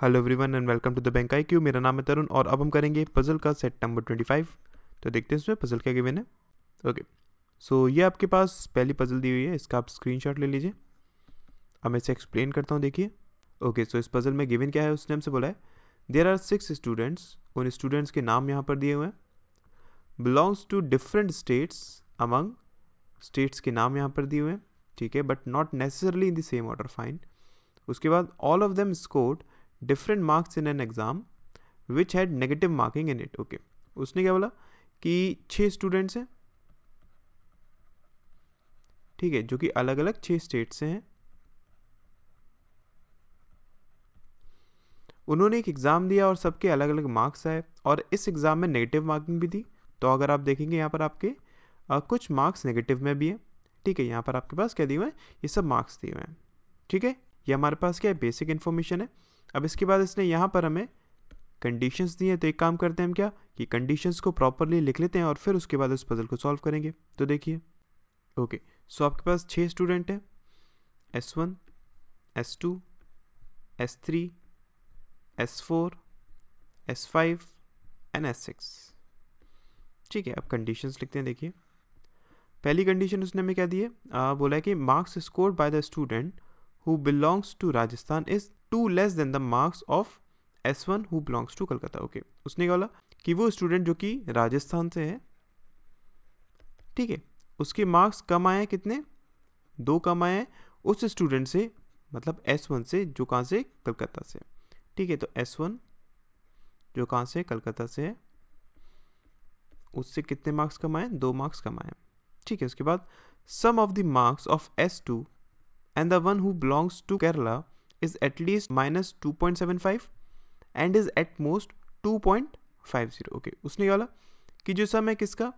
Hello everyone and welcome to the bank IQ। मेरा नाम है तरुण और अब हम करेंगे पजल का सेट नंबर 25। तो देखते हैं इसमें पजल क्या गिवन है। ओके, सो ये आपके पास पहली पजल दी हुई है, इसका आप स्क्रीनशॉट ले लीजिए। अब मैं इसे एक्सप्लेन करता हूँ, देखिए। ओके, सो इस पजल में गिवन क्या है, उसने हमसे बोला है देयर आर 6 स्टूडेंट्स। उन स्टूडेंट्स के नाम यहाँ पर दिए हुए हैं। Belongs to different states, among states के नाम यहाँ पर दिए हुए हैं, ठीक है, but not necessarily in the same order, fine. उसके बाद all of them scored different marks in an exam which had negative marking in it. Okay, उसने क्या बोला कि 6 स्टूडेंट्स हैं, ठीक है, जो कि अलग अलग 6 स्टेट से हैं। उन्होंने एक एग्जाम दिया और सबके अलग अलग मार्क्स आए और इस एग्जाम में नेगेटिव मार्किंग भी थी। तो अगर आप देखेंगे यहाँ पर आपके कुछ मार्क्स नेगेटिव में भी है, ठीक है। यहाँ पर आपके पास क्या दिए हुए हैं, ये सब मार्क्स दिए हुए हैं, ठीक है। ये हमारे पास क्या है, बेसिक इन्फॉर्मेशन है। अब इसके बाद इसने यहाँ पर हमें कंडीशंस दी हैं, तो एक काम करते हैं हम क्या कि कंडीशंस को प्रॉपरली लिख लेते हैं और फिर उसके बाद इस पजल को सॉल्व करेंगे। तो देखिए, ओके, सो आपके पास 6 स्टूडेंट हैं, S1, S2, S3, S4, S5 and S6, ठीक है। अब कंडीशंस लिखते हैं। देखिए, पहली कंडीशन उसने हमें क्या दी है, बोला है कि marks scored by the student who belongs to Rajasthan is 2 less than the marks of S1 who belongs to Kolkata। Okay, उसने क्या बोला कि वो स्टूडेंट जो कि राजस्थान से है, ठीक है, उसके मार्क्स कम आए हैं, कितने, 2 कम आए हैं उस स्टूडेंट से, मतलब S1 से, जो कहाँ से, कलकत्ता से, ठीक है। तो S1 जो कहाँ से, कलकत्ता से है, उससे कितने मार्क्स कम आए, 2 मार्क्स कम आए, ठीक है। उसके बाद sum of the marks of S2 and the one who belongs to Kerala is at least minus 2.75 and is at most 2.50। Okay, उसने क्या बोला कि जो सम है किसका,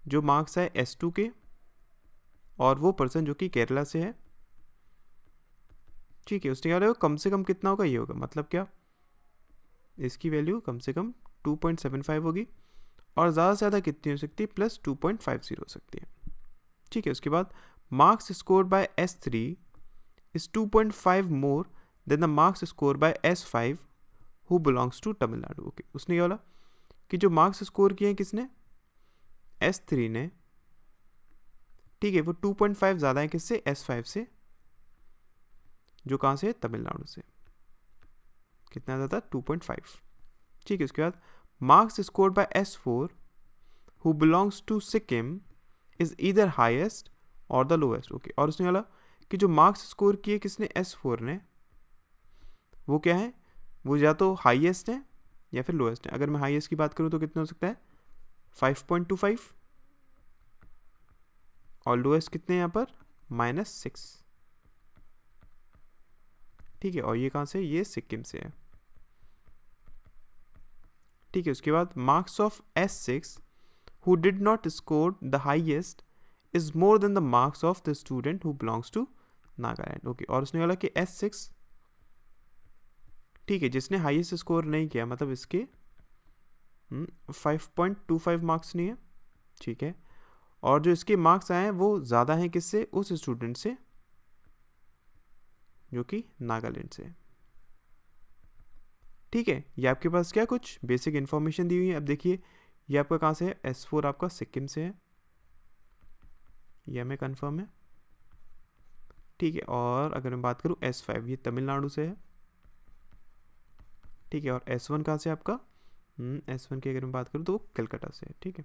जो मार्क्स है S2 के और वो पर्सन जो कि केरला से है, ठीक है। उसने क्या बोला कम से कम कितना होगा, ये होगा, मतलब क्या, इसकी वैल्यू कम से कम 2.75 होगी और ज़्यादा से ज़्यादा कितनी हो सकती है, प्लस 2.50 हो सकती है, ठीक है। उसके बाद marks scored by S3 is 2.5 more than the marks scored by S5 who belongs to Tamil Nadu। Okay, उसने क्या बोला कि जो मार्क्स स्कोर किए हैं किसने, S3 ने, ठीक है, वो 2.5 ज़्यादा है किससे, S5 से, जो कहाँ से, तमिलनाडु से। कितना ज़्यादा, 2.5, ठीक है। उसके बाद marks scored by S4 who belongs to Sikkim is either highest or the lowest। Okay, और उसने बोला कि जो मार्क्स स्कोर किए किसने, S4 ने, वो क्या है, वो या तो हाईएस्ट है या फिर लोएस्ट है। अगर मैं हाईएस्ट की बात करूँ तो कितना हो सकता है, 5.25, और लोएस्ट कितने यहाँ पर, -6, ठीक है। और ये कहाँ से, ये सिक्किम से है, ठीक है। उसके बाद marks of S6 who did not score the highest is more than the marks of the student who belongs to Nagaland. Okay, और उसने बोला कि S6, ठीक है, जिसने हाईएस्ट स्कोर नहीं किया, मतलब इसके 5.25 मार्क्स नहीं है, ठीक है, और जो इसके मार्क्स आए हैं वो ज़्यादा हैं किससे, उस स्टूडेंट से जो कि नागालैंड से, ठीक है। ये आपके पास क्या कुछ बेसिक इन्फॉर्मेशन दी हुई है। अब देखिए, ये आपका कहाँ से है, S4 आपका सिक्किम से है, ये हमें कन्फर्म है, ठीक है। और अगर मैं बात करूँ S5, ये तमिलनाडु से है, ठीक है। और S1 कहाँ से आपका, S1 की अगर मैं बात करूँ तो वो कलकत्ता से है, ठीक है,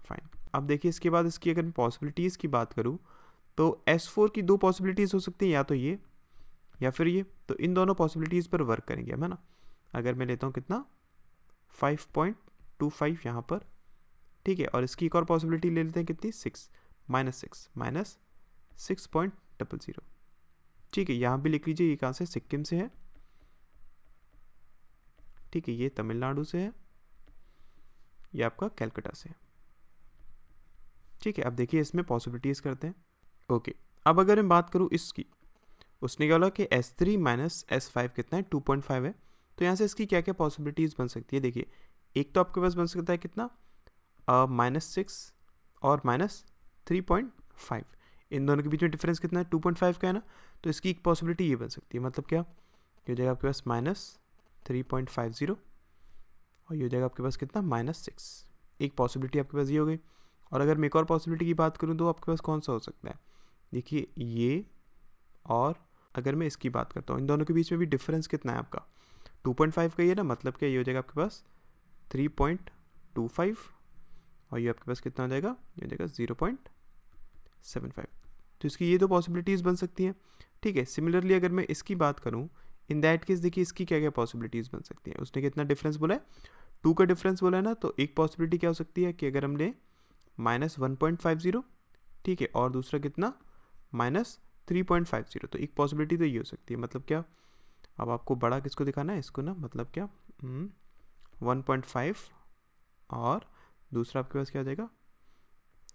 फाइन। अब देखिए, इसके बाद इसकी अगर मैं पॉसिबिलिटीज़ की बात करूँ तो S4 की 2 पॉसिबिलिटीज़ हो सकती हैं, या तो ये या फिर ये। तो इन दोनों पॉसिबिलिटीज़ पर वर्क करेंगे हम, है ना। अगर मैं लेता हूँ कितना, 5.25 यहाँ पर, ठीक है। और इसकी एक और पॉसिबिलिटी ले लेते हैं कितनी, 6 -6.00, ठीक है। यहाँ भी लिख लीजिए, ये कहाँ से, सिक्किम से है, ठीक है, ये तमिलनाडु से है, ये आपका कलकत्ता से है, ठीक है। अब देखिए इसमें पॉसिबिलिटीज़ करते हैं। ओके, अब अगर मैं बात करूँ इसकी, उसने क्या बोला कि S3 - S5 कितना है, 2.5 है। तो यहाँ से इसकी क्या क्या पॉसिबिलिटीज़ बन सकती है, देखिए, एक तो आपके पास बन सकता है कितना, -6 और -3.5, इन दोनों के बीच में डिफरेंस कितना है, 2.5 का है ना। तो इसकी एक पॉसिबिलिटी ये बन सकती है, मतलब क्या ये हो जाएगा आपके पास -3.50 और ये हो जाएगा आपके पास कितना -6। एक पॉसिबिलिटी आपके पास ये हो गई। और अगर मैं एक और पॉसिबिलिटी की बात करूँ तो आपके पास कौन सा हो सकता है, देखिए ये, और अगर मैं इसकी बात करता हूँ, इन दोनों के बीच में भी डिफरेंस कितना है आपका 2.5 का ही है ना, मतलब क्या ये हो जाएगा आपके पास 3.25 और ये आपके पास कितना हो जाएगा, ये हो जाएगा 0.75। तो इसकी ये दो पॉसिबिलिटीज़ बन सकती हैं। ठीक है, सिमिलरली अगर मैं इसकी बात करूँ, इन दैट केस देखिए इसकी क्या क्या पॉसिबिलिटीज़ बन सकती हैं। उसने कितना डिफरेंस बोला है, 2 का डिफरेंस बोला है ना, तो एक पॉसिबिलिटी क्या हो सकती है कि अगर हम ले -1.50, ठीक है, और दूसरा कितना -3.50, तो एक पॉसिबिलिटी तो ये हो सकती है। मतलब क्या, अब आपको बड़ा किसको दिखाना है, इसको ना, मतलब क्या 1.5 और दूसरा आपके पास क्या हो जाएगा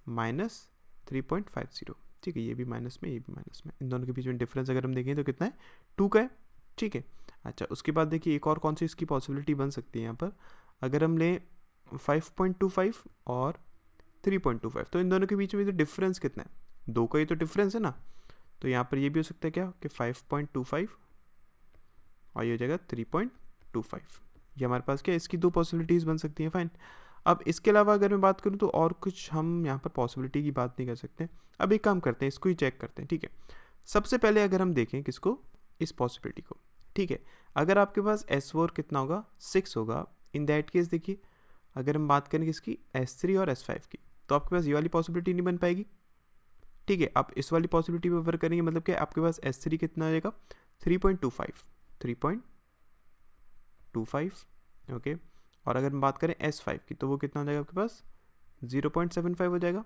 -3.50। ठीक है, ये भी माइनस में, ये भी माइनस में, इन दोनों के बीच में डिफरेंस अगर हम देखें तो कितना है 2 का है। ठीक है, अच्छा उसके बाद देखिए एक और कौन सी इसकी पॉसिबिलिटी बन सकती है यहाँ पर, अगर हम लें 5.25 और 3.25, तो इन दोनों के बीच में तो डिफरेंस कितना है, 2 का ही तो डिफरेंस है ना, तो यहाँ पर ये भी हो सकता है क्या कि 5.25 और ये हो जाएगा 3.25। ये हमारे पास क्या, इसकी 2 पॉसिबिलिटीज़ बन सकती हैं। फाइन, अब इसके अलावा अगर मैं बात करूँ तो और कुछ हम यहाँ पर पॉसिबिलिटी की बात नहीं कर सकते। अब एक काम करते हैं, इसको ही चेक करते हैं। ठीक है, सबसे पहले अगर हम देखें किसको, इस पॉसिबिलिटी को। ठीक है, अगर आपके पास S4 कितना होगा 6 होगा, इन दैट केस देखिए अगर हम बात करें किसकी S3 और S5 की, तो आपके पास ये वाली पॉसिबिलिटी नहीं बन पाएगी। ठीक है, आप इस वाली पॉसिबिलिटी पे वर्क करेंगे, मतलब क्या आपके पास S3 कितना आ जाएगा 3.25, ओके, और अगर हम बात करें S5 की तो वो कितना हो जाएगा आपके पास 0.75 हो जाएगा।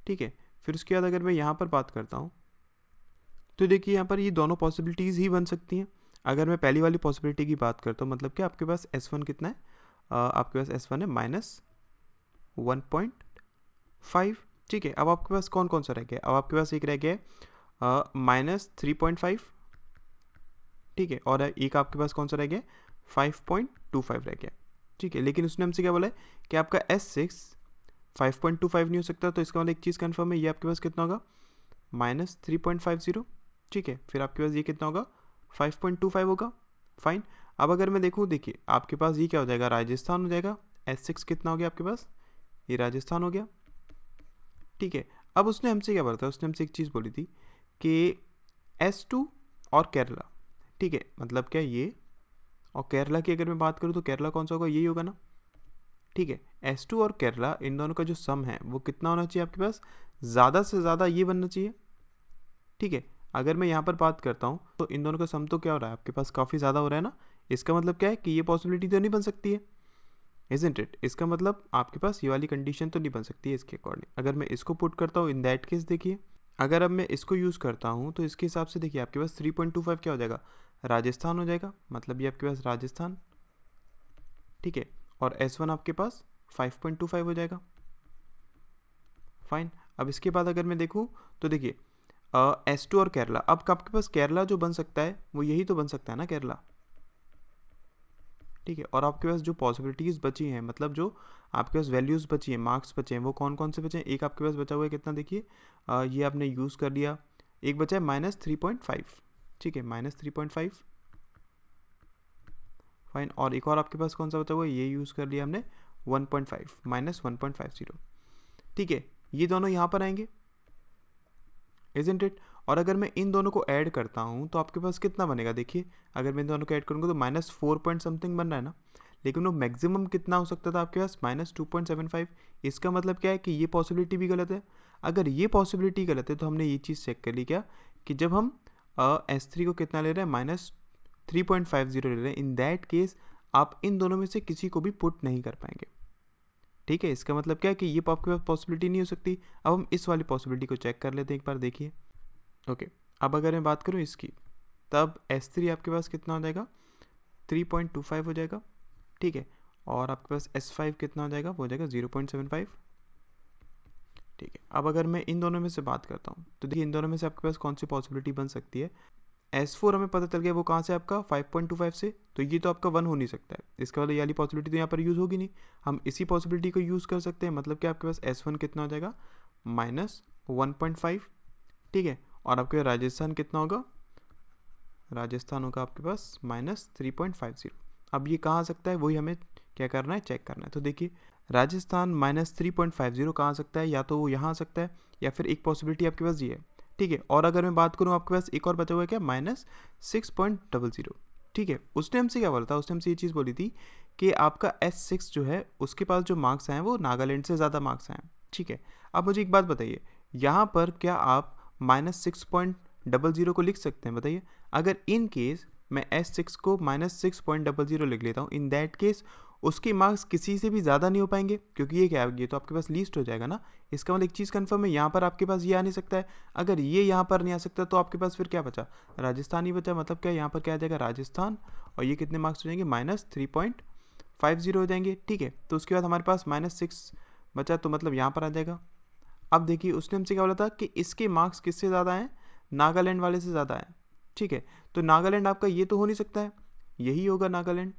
ठीक है, फिर उसके बाद अगर मैं यहाँ पर बात करता हूँ तो देखिए यहाँ पर ये दोनों पॉसिबिलिटीज़ ही बन सकती हैं। अगर मैं पहली वाली पॉसिबिलिटी की बात करता हूँ, मतलब कि आपके पास S1 कितना है, आपके पास S1 है -1.5। ठीक है, अब आपके पास कौन कौन सा रह गया, अब आपके पास एक रह गया है -3.5। ठीक है, और एक आपके पास कौन सा रह गया 5.25 रह गया। ठीक है, लेकिन उसने हमसे क्या बोला है कि आपका S6 5.25 नहीं हो सकता, तो इसका मतलब एक चीज़ कन्फर्म है, ये आपके पास कितना होगा -3.50। ठीक है, फिर आपके पास ये कितना होगा 5.25 होगा। फाइन, अब अगर मैं देखूँ, देखिए आपके पास ये क्या हो जाएगा, राजस्थान हो जाएगा। S6 कितना हो गया आपके पास, ये राजस्थान हो गया। ठीक है, अब उसने हमसे क्या बोला था, उसने हमसे एक चीज़ बोली थी कि S2 और केरला। ठीक है, मतलब क्या ये, और केरला की अगर मैं बात करूँ तो केरला कौन सा होगा, यही होगा ना। ठीक है, S2 और केरला इन दोनों का जो सम है वो कितना होना चाहिए आपके पास, ज़्यादा से ज़्यादा ये बनना चाहिए। ठीक है, अगर मैं यहाँ पर बात करता हूँ तो इन दोनों का सम तो क्या हो रहा है आपके पास, काफ़ी ज़्यादा हो रहा है ना। इसका मतलब क्या है कि ये पॉसिबिलिटी तो नहीं बन सकती है, इज़न्ट इट। इसका मतलब आपके पास ये वाली कंडीशन तो नहीं बन सकती है इसके अकॉर्डिंग। अगर मैं इसको पुट करता हूँ इन दैट केस, देखिए अगर अब मैं इसको यूज़ करता हूँ तो इसके हिसाब से देखिए आपके पास 3.25 क्या हो जाएगा, राजस्थान हो जाएगा, मतलब ये आपके पास राजस्थान। ठीक है, और S1 आपके पास 5.25 हो जाएगा। फाइन, अब इसके बाद अगर मैं देखूँ तो देखिए S2 और केरला, अब आपके पास केरला जो बन सकता है वो यही तो बन सकता है ना, केरला। ठीक है, और आपके पास जो पॉसिबिलिटीज़ बची हैं, मतलब जो आपके पास वैल्यूज़ बची हैं, मार्क्स बचे हैं, वो कौन कौन से बचे हैं। एक आपके पास बचा हुआ है कितना, देखिए ये आपने यूज़ कर लिया, एक बचा है -3.5। ठीक है, -3.5। फाइन, और एक और आपके पास कौन सा बचा हुआ है, ये यूज़ कर लिया हमने 1.5 -1.50। ठीक है, ये दोनों यहाँ पर आएंगे, इज़न्ट इट। और अगर मैं इन दोनों को ऐड करता हूँ तो आपके पास कितना बनेगा, देखिए अगर मैं इन दोनों को ऐड करूँगा तो -4 पॉइंट समथिंग बन रहा है ना, लेकिन वो मैक्सिमम कितना हो सकता था आपके पास -2.75। इसका मतलब क्या है कि ये पॉसिबिलिटी भी गलत है। अगर ये पॉसिबिलिटी गलत है तो हमने ये चीज़ चेक कर ली क्या, कि जब हम S3 को कितना ले रहे हैं -3.50 ले रहे हैं, इन दैट केस आप इन दोनों में से किसी को भी पुट नहीं कर पाएंगे। ठीक है, इसका मतलब क्या है कि ये आपके पास पॉसिबिलिटी नहीं हो सकती। अब हम इस वाली पॉसिबिलिटी को चेक कर लेते हैं एक बार, देखिए। ओके, अब अगर मैं बात करूँ इसकी, तब S3 आपके पास कितना हो जाएगा 3.25 हो जाएगा। ठीक है, और आपके पास S5 कितना हो जाएगा, वो हो जाएगा 0.75। ठीक है, अब अगर मैं इन दोनों में से बात करता हूँ तो देखिए इन दोनों में से आपके पास कौन सी पॉसिबिलिटी बन सकती है। S4 हमें पता चल गया वो कहाँ से आपका 5.25 से, तो ये तो आपका 1 हो नहीं सकता है, इसका वाला ये वाली पॉसिबिलिटी तो यहाँ पर यूज़ होगी नहीं। हम इसी पॉसिबिलिटी को यूज़ कर सकते हैं, मतलब कि आपके पास S1 कितना हो जाएगा -1.5। ठीक है, और आपके राजस्थान कितना होगा राजस्थान होगा आपके पास -3.50। अब ये कहाँ आ सकता है, वही हमें क्या करना है, चेक करना है। तो देखिए राजस्थान -3.50 कहाँ आ सकता है, या तो वो यहाँ आ सकता है या फिर एक पॉसिबिलिटी आपके पास ये है, ठीक है। और अगर मैं बात करूँ आपके पास एक और बचा हुआ है क्या, -6.00, ठीक है। उसने हमसे क्या बोला था, उसने हमसे ये चीज़ बोली थी कि आपका S6 जो है उसके पास जो मार्क्स आए हैं वो नागालैंड से ज़्यादा मार्क्स आए हैं, ठीक है। अब मुझे एक बात बताइए, यहाँ पर क्या आप -6.00 को लिख सकते हैं, बताइए। अगर इन केस मैं S6 को -6.00 लिख लेता हूँ, इन दैट केस उसके मार्क्स किसी से भी ज़्यादा नहीं हो पाएंगे, क्योंकि ये क्या है, ये तो आपके पास लीस्ट हो जाएगा ना। इसका मतलब एक चीज़ कंफर्म है, यहाँ पर आपके पास ये आ नहीं सकता है। अगर ये यहाँ पर नहीं आ सकता तो आपके पास फिर क्या बचा, राजस्थान ही बचा। मतलब क्या, यहाँ पर क्या आ जाएगा, राजस्थान, और ये कितने मार्क्स हो जाएंगे, -3.50 हो जाएंगे, ठीक है। तो उसके बाद हमारे पास -6 बचा, तो मतलब यहाँ पर आ जाएगा। अब देखिए उसने हमसे क्या बोला था कि इसके मार्क्स किससे ज़्यादा हैं, नागालैंड वाले से ज़्यादा हैं, ठीक है। तो नागालैंड आपका ये तो हो नहीं सकता है, यही होगा नागालैंड,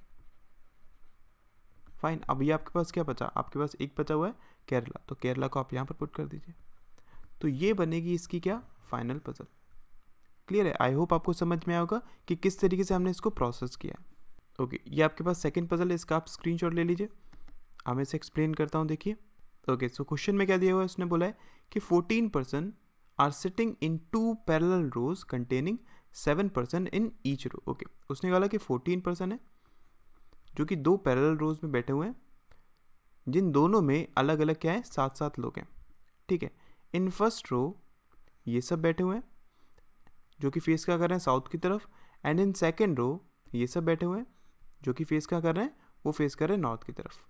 फाइन। अब ये आपके पास क्या बचा, आपके पास एक बचा हुआ है केरला, तो केरला को आप यहाँ पर पुट कर दीजिए। तो ये बनेगी इसकी क्या, फाइनल पजल। क्लियर है, आई होप आपको समझ में आएगा कि किस तरीके से हमने इसको प्रोसेस किया है। ओके, ये आपके पास सेकंड पजल है, इसका आप स्क्रीनशॉट ले लीजिए। अब मैं इसे एक्सप्लेन करता हूँ, देखिए। ओके, सो क्वेश्चन में क्या दिया हुआ है, उसने बोला है कि 14% are sitting in 2 parallel rows containing 7% in each row. Okay, उसने बोला कि 14% है जो कि 2 पैरेलल रोज में बैठे हुए हैं, जिन दोनों में अलग अलग क्या है, 7-7 लोग हैं, ठीक है। इन फर्स्ट रो ये सब बैठे हुए हैं जो कि फेस क्या कर रहे हैं, साउथ की तरफ। एंड इन सेकेंड रो ये सब बैठे हुए हैं जो कि फेस क्या कर रहे हैं, वो फेस कर रहे हैं नॉर्थ की तरफ,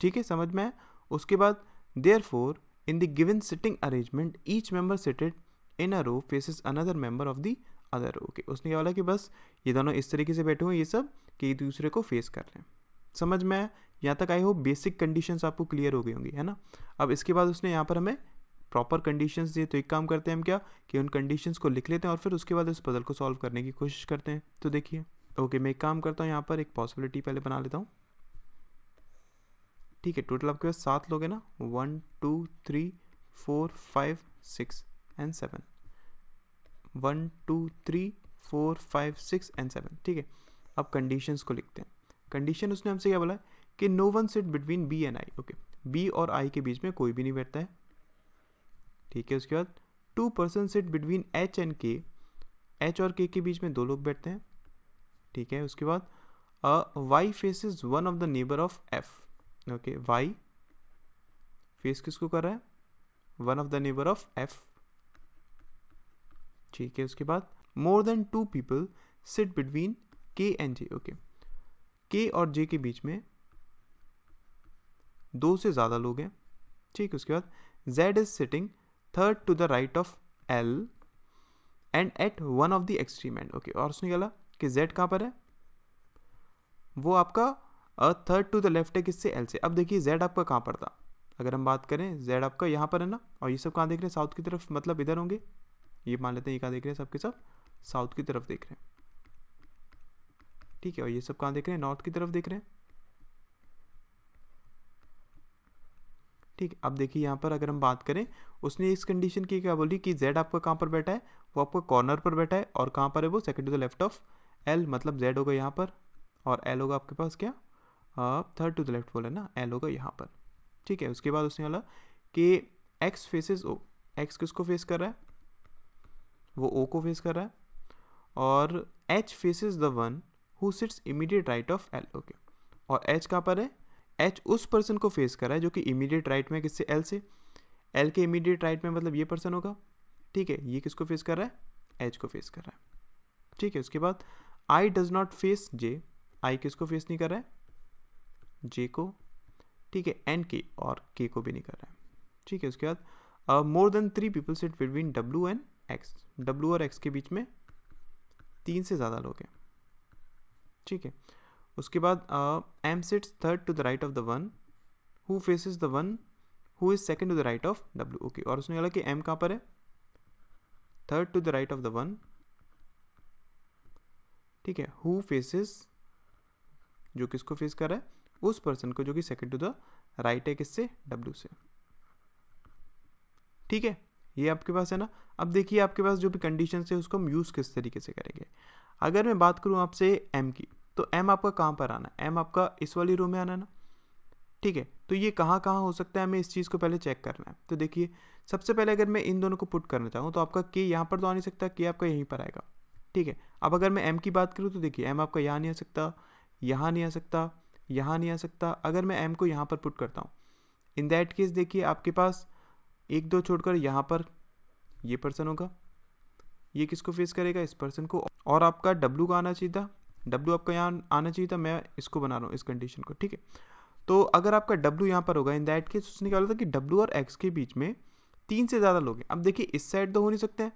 ठीक है, समझ में है। उसके बाद therefore in the given sitting arrangement each member seated in a row faces another member of the other row. Okay, उसने क्या बोला कि बस ये दोनों इस तरीके से बैठे हुए हैं, ये सब कि एक दूसरे को फेस कर रहे हैं। समझ में आया, यहाँ तक आई होप बेसिक कंडीशंस आपको क्लियर हो गई होंगी, है ना। अब इसके बाद उसने यहाँ पर हमें प्रॉपर कंडीशंस दिए, तो एक काम करते हैं हम क्या कि उन कंडीशंस को लिख लेते हैं और फिर उसके बाद इस पजल को सॉल्व करने की कोशिश करते हैं। तो देखिए, ओके, मैं एक काम करता हूँ, यहाँ पर एक पॉसिबिलिटी पहले बना लेता हूँ, ठीक है। टोटल आपके पास 7 लोग हैं ना, 1 2 3 4 5 6 एंड 7, 1 2 3 4 5 6 एंड 7, ठीक है। अब कंडीशंस को लिखते हैं। कंडीशन उसने हमसे क्या बोला है कि no one sit between B and I. Okay, B और आई के बीच में कोई भी नहीं बैठता है, ठीक है। उसके बाद 2 person sit between H and के, एच और के बीच में 2 लोग बैठते हैं, ठीक है। उसके बाद Y faces one of the neighbour of F. Okay, Y face किसको कर रहा है, one of the neighbour of F, ठीक है। उसके बाद more than 2 people sit between K and J. Okay, K और जे के बीच में 2 से ज़्यादा लोग हैं, ठीक है। उसके बाद Z is sitting third to the right of L and at one of the extreme end. Okay, और उसने बोला कि जेड कहाँ पर है, वो आपका थर्ड टू द लेफ्ट है, किससे, एल से। अब देखिए जेड आपका कहाँ पर था, अगर हम बात करें जेड आपका यहाँ पर है ना, और ये सब कहाँ देख रहे हैं, साउथ की तरफ, मतलब इधर होंगे। ये मान लेते हैं ये कहाँ देख रहे हैं, सबके सब साउथ की तरफ देख रहे हैं, ठीक है। और ये सब कहाँ देख रहे हैं, नॉर्थ की तरफ देख रहे हैं, ठीक है। अब देखिए यहाँ पर अगर हम बात करें, उसने इस कंडीशन की क्या बोली कि जेड आपका कहाँ पर बैठा है, वो आपका कॉर्नर पर बैठा है, और कहाँ पर है वो, second to the left of L, मतलब जेड होगा यहाँ पर और एल होगा आपके पास क्या, थर्ड टू द लेफ्ट बोला ना, एल होगा यहाँ पर, ठीक है। उसके बाद उसने बोला कि एक्स फेसेस ओ, एक्स किसको फेस कर रहा है, वो ओ को फेस कर रहा है, और H faces the one who sits immediate right of L. Okay, और एच कहाँ पर है, एच उस पर्सन को फेस कर रहा है जो कि इमीडिएट राइट में, किससे, एल से। एल के इमीडिएट राइट में मतलब ये पर्सन होगा, ठीक है। ये किसको फेस कर रहा है, एच को फेस कर रहा है, ठीक है। उसके बाद आई डज नॉट फेस जे, आई किसको फेस नहीं कर रहा है, जे को, ठीक है। एंड के, और के को भी नहीं कर रहा है, ठीक है। उसके बाद more then 3 people sit between W and x, W और एक्स के बीच में 3 से ज़्यादा लोग हैं, ठीक है। उसके बाद M sits third to the right of the one who faces the one who is second to the right of W. Okay, और उसने बोला कि एम कहाँ पर है, third to the right of the one, ठीक है, हु फेसेस, जो किसको फेस कर रहा है, उस पर्सन को जो कि सेकंड टू द राइट है, किससे, डब्ल्यू से, ठीक है। ये आपके पास है ना। अब देखिए आपके पास जो भी कंडीशन है उसको हम यूज़ किस तरीके से करेंगे। अगर मैं बात करूँ आपसे एम की, तो एम आपका कहाँ पर आना है, एम आपका इस वाली रो में आना है ना, ठीक है। तो ये कहाँ कहाँ हो सकता है, हमें इस चीज़ को पहले चेक करना है। तो देखिए सबसे पहले अगर मैं इन दोनों को पुट करना चाहूँ तो आपका के यहाँ पर तो आ नहीं सकता, के आपका यहीं पर आएगा, ठीक है। अब अगर मैं एम की बात करूँ तो देखिए एम आपका यहाँ नहीं आ सकता, यहाँ नहीं आ सकता, यहाँ नहीं आ सकता। अगर मैं एम को यहाँ पर पुट करता हूँ, इन दैट केस देखिए आपके पास एक दो छोड़कर यहाँ पर ये पर्सन होगा, ये किसको फेस करेगा, इस पर्सन को। और आपका डब्लू का आना चाहिए था, डब्लू आपका यहाँ आना चाहिए था, मैं इसको बना रहा हूँ इस कंडीशन को, ठीक है। तो अगर आपका डब्लू यहाँ पर होगा, इन दैट केस उसने क्या बोला था कि डब्लू और एक्स के बीच में 3 से ज़्यादा लोग हैं। अब देखिए इस साइड तो हो नहीं सकते हैं,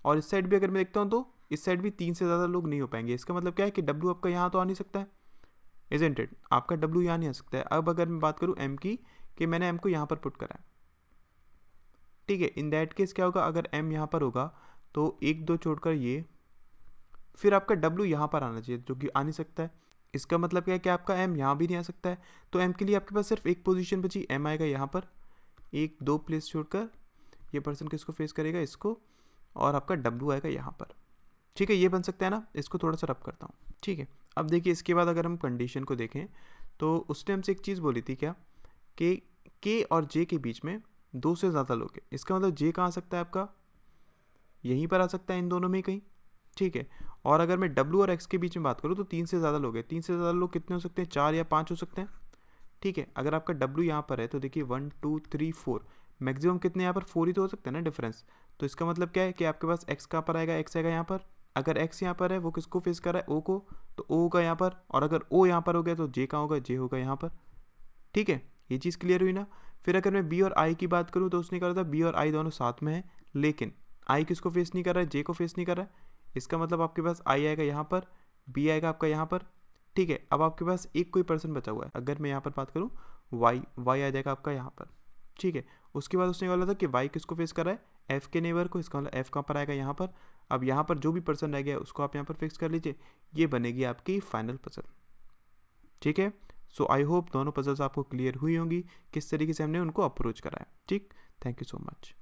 और इस साइड भी अगर मैं देखता हूँ तो इस साइड भी 3 से ज़्यादा लोग नहीं हो पाएंगे। इसका मतलब क्या है कि डब्लू आपका यहाँ तो आ नहीं सकता है, इजंट इट, आपका डब्लू यहाँ नहीं आ सकता है। अब अगर मैं बात करूँ एम की, कि मैंने एम को यहाँ पर पुट करा है, ठीक है। इन दैट केस क्या होगा, अगर एम यहाँ पर होगा तो एक दो छोड़कर ये, फिर आपका डब्लू यहाँ पर आना चाहिए जो कि आ नहीं सकता है। इसका मतलब क्या है कि आपका एम यहाँ भी नहीं आ सकता है। तो एम के लिए आपके पास सिर्फ एक पोजीशन बची, एम आएगा यहाँ पर, एक दो प्लेस छोड़कर ये पर्सन किसको फेस करेगा, इसको, और आपका डब्लू आएगा यहाँ पर, ठीक है। ये बन सकता है ना, इसको थोड़ा सा रब करता हूँ, ठीक है। अब देखिए इसके बाद अगर हम कंडीशन को देखें तो उसने हमसे एक चीज़ बोली थी क्या, कि के और जे के बीच में 2 से ज़्यादा लोग हैं। इसका मतलब जे कहाँ आ सकता है आपका, यहीं पर आ सकता है, इन दोनों में कहीं, ठीक है। और अगर मैं डब्लू और एक्स के बीच में बात करूँ तो 3 से ज़्यादा लोग हैं। 3 से ज़्यादा लोग कितने हो सकते हैं, 4 या 5 हो सकते हैं, ठीक है। अगर आपका डब्लू यहाँ पर है तो देखिए 1 2 3 4, मैक्सिमम कितने यहाँ पर 4 ही तो हो सकते हैं ना डिफरेंस। तो इसका मतलब क्या है कि आपके पास एक्स कहाँ पर आएगा, एक्स आएगा यहाँ पर। अगर एक्स यहाँ पर है वो किसको फेस कर रहा है, ओ को, तो ओ होगा यहाँ पर। और अगर ओ यहाँ पर हो गया तो जे कहाँ होगा, जे होगा यहाँ पर, ठीक है। ये चीज़ क्लियर हुई ना। फिर अगर मैं बी और आई की बात करूँ तो उसने कहा था बी और आई दोनों साथ में है, लेकिन आई किसको फेस नहीं कर रहा है, जे को फेस नहीं कर रहा है। इसका मतलब आपके पास आई आएगा यहाँ पर, बी आएगा आपका यहाँ पर, ठीक है। अब आपके पास एक कोई पर्सन बचा हुआ है, अगर मैं यहाँ पर बात करूँ वाई, वाई आ जाएगा आपका यहाँ पर, ठीक है। उसके बाद उसने बोला था कि वाई किसको फेस कर रहा है, एफ के नेबर को। इसका मतलब एफ कहाँ पर आएगा, यहाँ पर। अब यहाँ पर जो भी पर्सन रह गया उसको आप यहाँ पर फिक्स कर लीजिए, ये बनेगी आपकी फाइनल पजल, ठीक है। सो आई होप दोनों पजल्स आपको क्लियर हुई होंगी, किस तरीके से हमने उनको अप्रोच करा है, ठीक। Thank you so much.